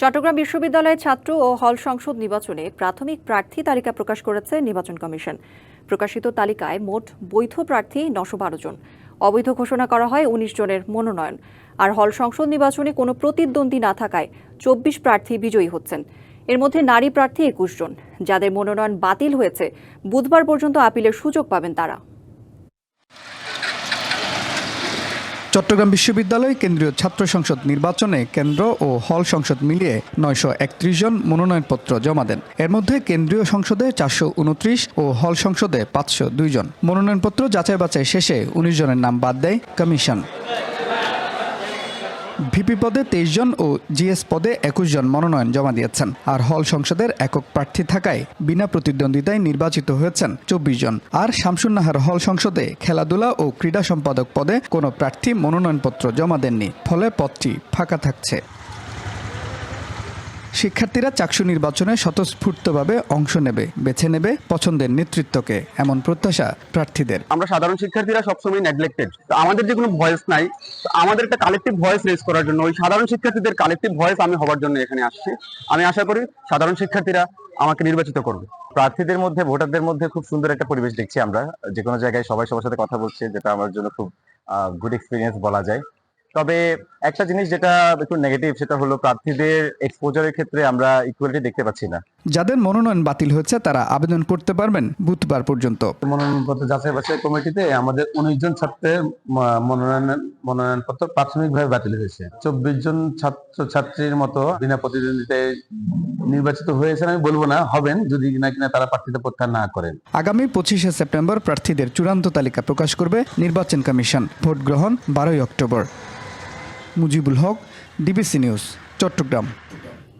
চট্টগ্রাম বিশ্ববিদ্যালয়ের ছাত্র ও হল সংসদ নির্বাচনে প্রাথমিক প্রার্থী তালিকা প্রকাশ করেছে নির্বাচন কমিশন। প্রকাশিত তালিকায় মোট বৈধ প্রার্থী 912 জন। অবৈধ ঘোষণা করা হয় 19 জনের মনোনয়ন। আর হল সংসদ নির্বাচনে কোনো প্রতিদ্বন্দ্বী না থাকায় 24 প্রার্থী বিজয়ী হচ্ছেন। এর মধ্যে নারী প্রার্থী 21 জন। যাদের মনোনয়ন বাতিল হয়েছে, বুধবার পর্যন্ত আপিলের সুযোগ পাবেন তারা। চট্টগ্রাম বিশ্ববিদ্যালয় কেন্দ্রীয় ছাত্র সংসদ নির্বাচনে কেন্দ্র ও হল সংসদ মিলিয়ে 931 জন মনোনয়নপত্র জমা দেন। এর মধ্যে কেন্দ্রীয় সংসদে 429 ও হল সংসদে 502 জন। মনোনয়নপত্র যাচাই বাছাই শেষে 19 জনের নাম বাদ দেয় কমিশন। ভিপি পদে 23 জন ও জিএস পদে 21 জন মনোনয়ন জমা দিয়েছেন। আর হল সংসদের একক প্রার্থী থাকায় বিনা প্রতিদ্বন্দ্বিতায় নির্বাচিত হয়েছেন 24 জন। আর শামসুন্নাহার হল সংসদে খেলাধুলা ও ক্রীড়া সম্পাদক পদে কোনো প্রার্থী মনোনয়নপত্র জমা দেননি, ফলে পদটি ফাঁকা থাকছে। শিক্ষার্থীরা চাকসু নির্বাচনে স্বতঃস্ফূর্তভাবে অংশ নেবে, বেছে নেবে পছন্দের নেতৃত্বকে, এমন প্রত্যাশা প্রার্থীদের। আমরা সাধারণ শিক্ষার্থীরা সবসময় নেগলেক্টেড, তো আমাদের যে কোনো ভয়েস নাই, আমাদের একটা কালেকটিভ ভয়েস রেজ করার জন্য ওই সাধারণ শিক্ষার্থীদের কালেকটিভ ভয়েস আমি হবার জন্য এখানে আসছি। আমি আশা করি সাধারণ শিক্ষার্থীরা আমাকে নির্বাচিত করবে। প্রার্থীদের মধ্যে, ভোটারদের মধ্যে খুব সুন্দর একটা পরিবেশ দেখছি আমরা। যে কোনো জায়গায় সবাই সবার সাথে কথা বলছে, যেটা আমার জন্য খুব গুড এক্সপিরিয়েন্স বলা যায়। তবে একটা জিনিস যেটা একটু নেগেটিভ, সেটা হলো প্রার্থীদের এক্সপোজারের ক্ষেত্রে আমরা ইকুয়ালিটি দেখতে পাচ্ছি না। যাদের মনোনয়ন বাতিল হয়েছে তারা আবেদন করতে পারবেন বুধবার পর্যন্ত। মনোনয়নপত্র যাচাই বাছাই কমিটিতে আমাদের 19 জন ছাত্রের মনোনয়নপত্র প্রাথমিকভাবে বাতিল হয়েছে। 24 জন ছাত্র ছাত্রীর মতো বিনা প্রতিদ্বন্দ্বিতায় নির্বাচিত হয়েছেন। আমি বলবো না হবেন, যদি কিনা তারা প্রার্থিতা প্রত্যাহার না করেন। আগামী 25শে সেপ্টেম্বর প্রার্থীদের চূড়ান্ত তালিকা প্রকাশ করবে নির্বাচন কমিশন। ভোট গ্রহণ 12ই October. Mujibul Haque, DBC news, Chittagong.